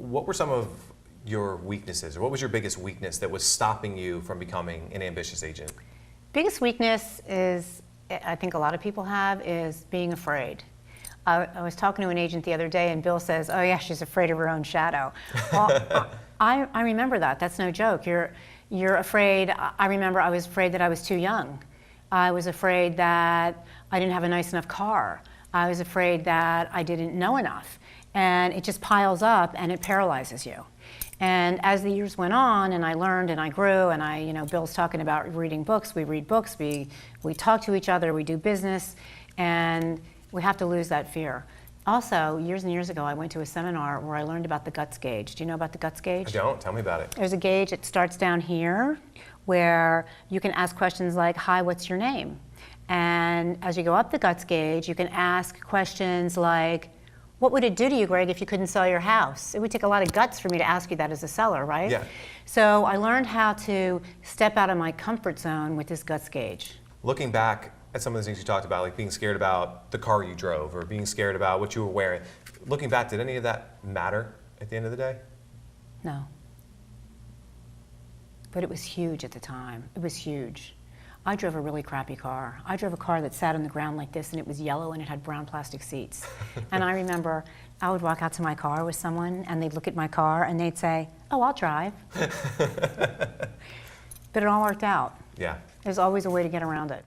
what were some of your weaknesses, or what was your biggest weakness that was stopping you from becoming an ambitious agent? Biggest weakness is, I think a lot of people have, is being afraid. I was talking to an agent the other day and Bill says, oh yeah, she's afraid of her own shadow. Well, I remember that. That's no joke. You're afraid. I remember I was afraid that I was too young. I was afraid that I didn't have a nice enough car. I was afraid that I didn't know enough. And it just piles up and it paralyzes you. And as the years went on and I learned and I grew and Bill's talking about reading books, we read books, we talk to each other, we do business, and we have to lose that fear. Also, years and years ago, I went to a seminar where I learned about the guts gauge. Do you know about the guts gauge? I don't. Tell me about it. There's a gauge, it starts down here, where you can ask questions like, hi, what's your name? And as you go up the guts gauge, you can ask questions like, what would it do to you, Greg, if you couldn't sell your house? It would take a lot of guts for me to ask you that as a seller, right? Yeah. So I learned how to step out of my comfort zone with this guts gauge. Looking back at some of the things you talked about, like being scared about the car you drove or being scared about what you were wearing, looking back, did any of that matter at the end of the day? No. But it was huge at the time. It was huge. I drove a really crappy car. I drove a car that sat on the ground like this and it was yellow and it had brown plastic seats. And I remember I would walk out to my car with someone and they'd look at my car and they'd say, oh, I'll drive. But it all worked out. Yeah. There's always a way to get around it.